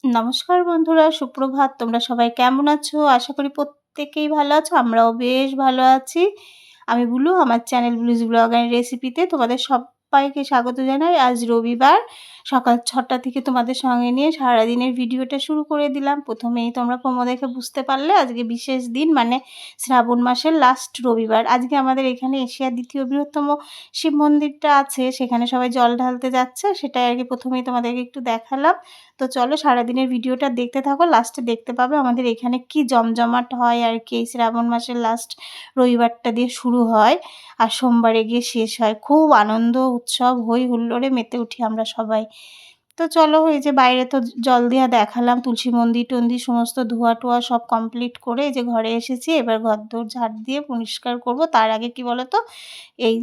নমস্কার বন্ধুরা, সুপ্রভাত। তোমরা সবাই কেমন আছো? আশা করি প্রত্যেকেই ভালো আছো। আমরাও বেশ ভালো আছি। আমি বুলু, আমার চ্যানেল ব্লুজ ব্লগ অ্যান্ড রেসিপিতে তোমাদের সব্বাইকে স্বাগত জানাই। আজ রবিবার সকাল ৬টা থেকে তোমাদের সঙ্গে নিয়ে সারাদিনের ভিডিওটা শুরু করে দিলাম। প্রথমেই তোমরা প্রোমো দেখে বুঝতে পারলে আজকে বিশেষ দিন, মানে শ্রাবণ মাসের লাস্ট রবিবার। আজকে আমাদের এখানে এশিয়ার ২য় বৃহত্তম শিব মন্দিরটা আছে, সেখানে সবাই জল ঢালতে যাচ্ছে। সেটাই আরকি প্রথমেই তোমাদেরকে একটু দেখালাম। তো চলো সারাদিনের ভিডিওটা দেখতে থাকো, লাস্টে দেখতে পাবে আমাদের এখানে কি জমজমাট হয় আর কি। এই শ্রাবণ মাসের লাস্ট রবিবারটা দিয়ে শুরু হয় আর সোমবারে গিয়ে শেষ হয়। খুব আনন্দ উৎসব হই হুল্লোড়ে মেতে উঠি আমরা সবাই। তো চলো, এই যে বাইরে তো জল দিয়া দেখালাম, তুলসী মন্দির টন্দির সমস্ত ধোয়া টোয়া সব কমপ্লিট করে এই যে ঘরে এসেছি। এবার ঘরদোর ঝাড় দিয়ে পরিষ্কার করব। তার আগে কি বলো তো, এই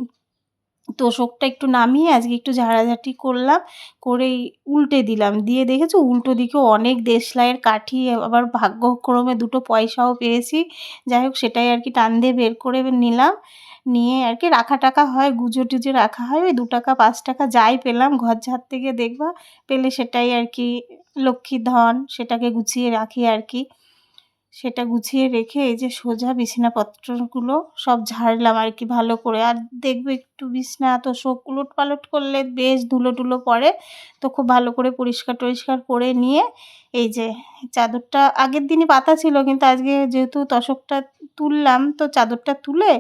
তোশকটা একটু নামিয়ে আজকে একটু ঝাড়াঝাঁটি করলাম, করেই উল্টে দিলাম। দিয়ে দেখেছো উল্টো দিকেও অনেক দেশলাইয়ের কাঠি, আবার ভাগ্যক্রমে ২ টো পয়সাও পেয়েছি। যাই হোক, সেটাই আরকি টান দিয়ে বের করে নিলাম। নিয়ে আরকি রাখা-টাখা হয়, গুঁজে-টুজে রাখা হয়। ওই ৳২, ৳৫ যাই পেলাম ঘর ঝাড়তে গিয়ে দেখবা, পেলে সেটাই আরকি লক্ষ্মীর ধন, সেটাকে গুছিয়ে রাখি আরকি। সেটা গুছিয়ে রেখে এই যে সোজা বিছানাপত্রগুলো সব ঝাড়লাম আরকি ভালো করে। আর দেখবে একটু বিছনা তোশক উলটপালট করলে বেশ ধুলো-টুলো পড়ে। তো খুব ভালো করে পরিষ্কার-টরিষ্কার করে নিয়ে এই যে চাদরটা আগের দিনই পাতা ছিল, কিন্তু আজকে যেহেতু তোশকটা তুললাম তো চাদরটা তুলে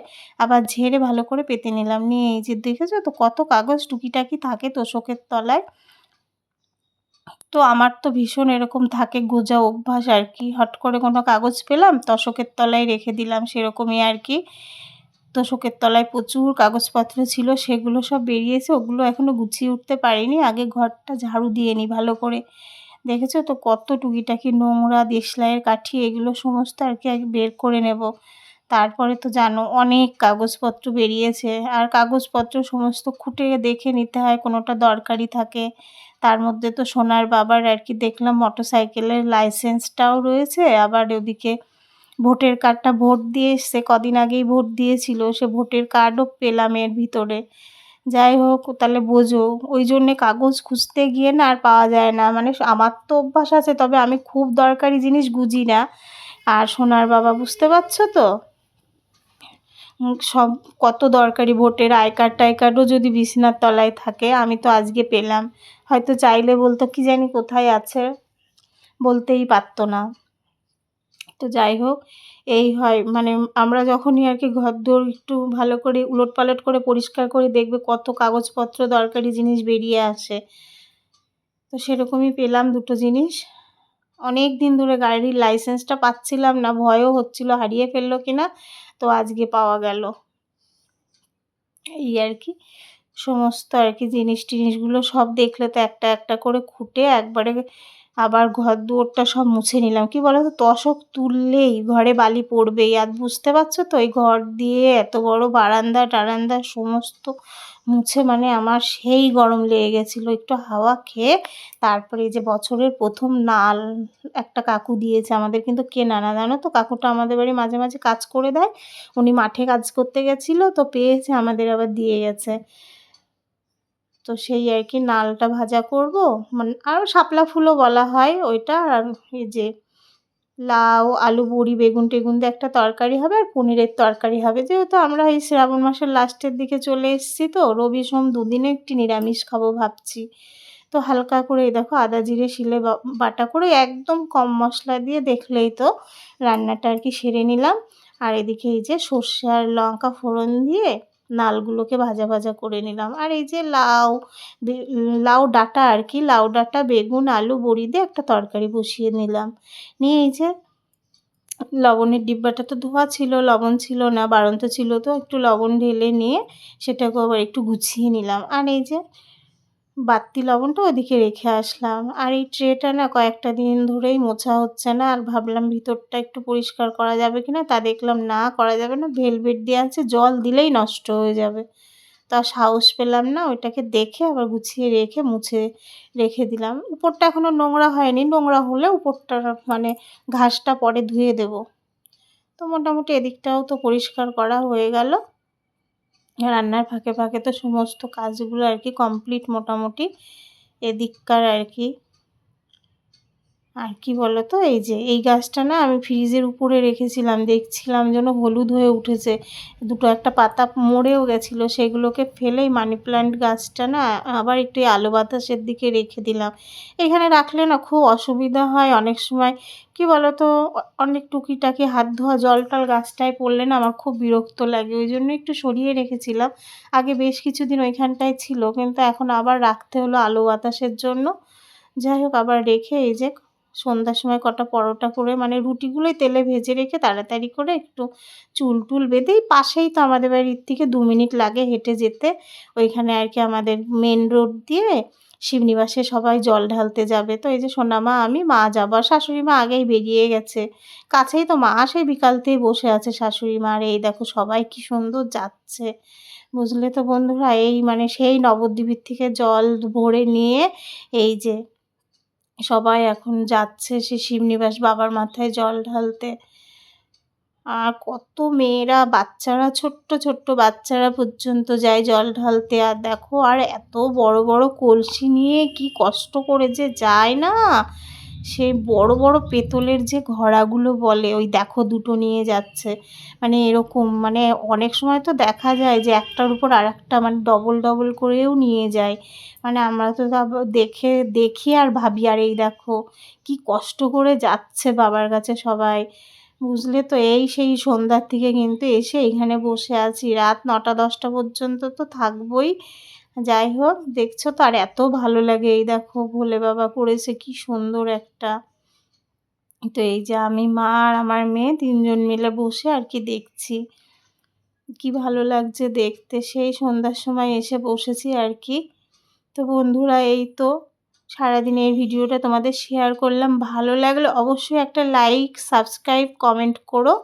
আবার ঝেড়ে ভালো করে পেতে নিলাম। নিয়ে এই যে দেখেছো তো কত কাগজ টুকিটাকি থাকে তোশকের তলায়। তো আমার তো ভীষণ এরকম থাকে গোজা অভ্যাস আরকি। হট করে কোনো কাগজ পেলাম তোশকের তলায় রেখে দিলাম, সেরকমই আরকি। তোশকের তলায় প্রচুর কাগজপত্র ছিল, সেগুলো সব বেরিয়েছে। ওগুলো এখনো গুছিয়ে উঠতে পারিনি। আগে ঘরটা ঝাড়ু দিয়ে নিই ভালো করে। দেখেছো তো কত টুকিটাকি নোংরা দেশলাইয়ের কাঠি, এগুলো সমস্ত আরকি আগে বের করে নেব। তারপরে তো জানো অনেক কাগজপত্র বেরিয়েছে, আর কাগজপত্র সমস্ত খুঁটে দেখে নিতে হয়, কোনোটা দরকারি থাকে। তার মধ্যে তো সোনার বাবার আরকি দেখলাম মোটরসাইকেলের লাইসেন্সটাও রয়েছে, আবার ওদিকে ভোটের কার্ডটা, ভোট দিয়ে এসছে, কদিন আগেই ভোট দিয়েছিল, সে ভোটের কার্ডও পেলাম এর ভিতরে। যাই হোক, তাহলে বোঝো ওই জন্যে কাগজ খুঁজতে গিয়ে না আর পাওয়া যায় না। মানে আমার তো অভ্যাস আছে, তবে আমি খুব দরকারি জিনিস গুঁজি না। আর সোনার বাবা বুঝতে পারছো তো, সব কত দরকারি ভোটের আই কার্ড টাই কার্ডও যদি বিছানার তলায় থাকে। আমি তো আজকে পেলাম, হয়তো চাইলে বলতো কি জানি কোথায় আছে, বলতেই পারতো না। তো যাই হোক, এই হয় মানে আমরা যখনই আর কি ঘরদোর একটু ভালো করে উলটপালট করে পরিষ্কার করে দেখবে কত কাগজপত্র দরকারি জিনিস বেরিয়ে আসে। তো সেরকমই পেলাম ২ টো জিনিস। অনেক দিন ধরে গাড়ির লাইসেন্সটা পাচ্ছিলাম না, ভয়ও হচ্ছিল হারিয়ে ফেললো কিনা। তো আজকে পাওয়া গেল। এই আর কি সমস্ত আর কি জিনিসগুলো সব দেখলে তো একটা একটা করে খুঁটে একবারে আবার ঘরদুয়ারটা সব মুছে নিলাম। কি বলো তো, তোশক তুললেই ঘরে বালি পড়বেই। আর বুঝতে পারছো তো, এই ঘর দিয়ে এত বড় বারান্দা-টারান্দা সমস্ত মুছে মানে আমার সেই গরম লেগে গেছিলো। একটু হাওয়া খেয়ে তারপরে এই যে বছরের ১ম নাল একটা কাকু দিয়েছে আমাদের, কিন্তু কেনা না, জানো তো। কাকুটা আমাদের বাড়ি মাঝে মাঝে কাজ করে দেয়। উনি মাঠে কাজ করতে গেছিলো তো পেয়েছে, আমাদের আবার দিয়ে গেছে। তো সেই আর কি নালটা ভাজা করব, মানে আর শাপলা ফুলও বলা হয় ওইটা। আর এই যে লাউ, আলু, বড়ি, বেগুন-টেগুন দিয়ে একটা তরকারি হবে, আর পনিরের তরকারি হবে। যেহেতু আমরা এই শ্রাবণ মাসের লাস্টের দিকে চলে এসেছি, তো রবি সোম দুদিনে একটি নিরামিষ খাবো ভাবছি। তো হালকা করে এই দেখো আদা জিরে শিলে বাটা করে একদম কম মশলা দিয়ে দেখলেই তো রান্নাটা আর কি সেরে নিলাম। আর এদিকে এই যে সর্ষে আর লঙ্কা ফোড়ন দিয়ে নালগুলোকে ভাজা ভাজা করে নিলাম। আর এই যে লাউ ডাঁটা আর কি, লাউ ডাঁটা, বেগুন, আলু, বড়ি দিয়ে একটা তরকারি বসিয়ে নিলাম। নিয়ে এই যে লবণের ডিব্বাটা তো ধোয়া ছিল, লবণ ছিল না, বাড়ন্ত ছিল, তো একটু লবণ ঢেলে নিয়ে সেটাকেও আবার একটু গুছিয়ে নিলাম। আর এই যে বাড়তি লবণটা ওদিকে রেখে আসলাম। আর এই ট্রেটা না কয়েকটা দিন ধরেই মোছা হচ্ছে না, আর ভাবলাম ভিতরটা একটু পরিষ্কার করা যাবে কিনা, তা দেখলাম না করা যাবে না, ভেলভেট দেওয়া আছে, জল দিলেই নষ্ট হয়ে যাবে। তা সাহস পেলাম না, ওইটাকে দেখে আবার গুছিয়ে রেখে মুছে রেখে দিলাম। উপরটা এখনও নোংরা হয়নি, নোংরা হলে উপরটা মানে ঘাসটা পরে ধুয়ে দেব। তো মোটামুটি এদিকটাও তো পরিষ্কার করা হয়ে গেল। রান্নার ফাঁকে ফাঁকে তো সমস্ত কাজগুলো আর কি কমপ্লিট মোটামুটি এদিককার আর কি। আর কি বলো তো, এই যে এই গাছটা না আমি ফ্রিজের উপরে রেখেছিলাম, দেখছিলাম যেন হলুদ হয়ে উঠেছে, দুটো একটা পাতা মরেও গেছিলো, সেগুলোকে ফেলেই মানি প্ল্যান্ট গাছটা না আবার একটু এই আলো বাতাসের দিকে রেখে দিলাম। এখানে রাখলে না খুব অসুবিধা হয় অনেক সময়, কি বলো তো, অনেক টুকিটাকি হাত ধোয়া জল টল গাছটায় পড়লে না আমার খুব বিরক্ত লাগে, ওই জন্য একটু সরিয়ে রেখেছিলাম। আগে বেশ কিছুদিন ওইখানটায় ছিল, কিন্তু এখন আবার রাখতে হলো আলো বাতাসের জন্য। যাই হোক, আবার রেখে এই যে সন্ধ্যার সময় কটা পরোটা করে, মানে রুটিগুলোই তেলে ভেজে রেখে তাড়াতাড়ি করে একটু চুল টুল বেঁধে, এই পাশেই তো আমাদের বাড়ির থেকে 2 মিনিট লাগে হেঁটে যেতে। ওইখানে আর কি আমাদের মেন রোড দিয়ে শিবনিবাসে সবাই জল ঢালতে যাবে। তো এই যে সোনামা, আমি, মা যাবো, আর শাশুড়ি মা আগেই বেরিয়ে গেছে। কাছেই তো, মা সেই বিকালতেই বসে আছে শাশুড়ি মা, আর এই দেখো সবাই কি সুন্দর যাচ্ছে। বুঝলে তো বন্ধুরা, এই মানে সেই নবদ্বীপের থেকে জল ভরে নিয়ে এই যে সবাই এখন যাচ্ছে সে শিবনিবাস বাবার মাথায় জল ঢালতে। আর কত মেয়েরা, বাচ্চারা, ছোট্ট ছোট্ট বাচ্চারা পর্যন্ত যায় জল ঢালতে। আর দেখো, আর এত বড় বড় কলসি নিয়ে কি কষ্ট করে যে যায় না, সেই বড় বড় পেতলের যে ঘড়াগুলো বলে, ওই দেখো দুটো নিয়ে যাচ্ছে, মানে এরকম, মানে অনেক সময় তো দেখা যায় যে একটার উপর আর একটা, মানে ডবল ডবল করেও নিয়ে যায়। মানে আমরা তো দেখে দেখি আর ভাবি, আর এই দেখো কি কষ্ট করে যাচ্ছে বাবার কাছে সবাই। বুঝলে তো, এই সেই সন্ধ্যার থেকে কিন্তু এসে এখানে বসে আছি, রাত 9টা-10টা পর্যন্ত তো থাকবোই। যাই হোক, দেখছো তো, আর এত ভালো লাগে, এই দেখো ভোলে বাবা করেছে কি সুন্দর একটা। তো এই যে আমি, মা আর আমার মেয়ে 3 জন মিলে বসে আর কি দেখছি। কি ভালো লাগছে দেখতে, সেই সন্ধ্যার সময় এসে বসেছি আর কি। তো বন্ধুরা, এই তো সারাদিনের ভিডিওটা তোমাদের শেয়ার করলাম, ভালো লাগলে অবশ্যই একটা লাইক, সাবস্ক্রাইব, কমেন্ট করো।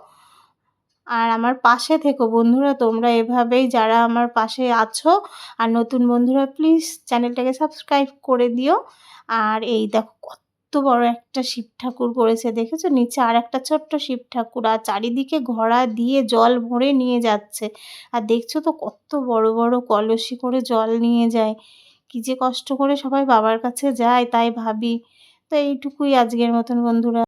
আর আমার পাশে থেকো বন্ধুরা, তোমরা এভাবেই যারা আমার পাশে আছো। আর নতুন বন্ধুরা প্লিজ চ্যানেলটাকে সাবস্ক্রাইব করে দিও। আর এই দেখো কত বড় একটা শিব ঠাকুর করেছে, দেখেছো? নিচে আর একটা ছোট্ট শিব ঠাকুর, আর চারিদিকে ঘড়া দিয়ে জল ভরে নিয়ে যাচ্ছে। আর দেখছো তো কত বড় বড় কলসি করে জল নিয়ে যায়। কি যে কষ্ট করে সবাই বাবার কাছে যায় তাই ভাবি। তো এইটুকুই আজকের মতন বন্ধুরা।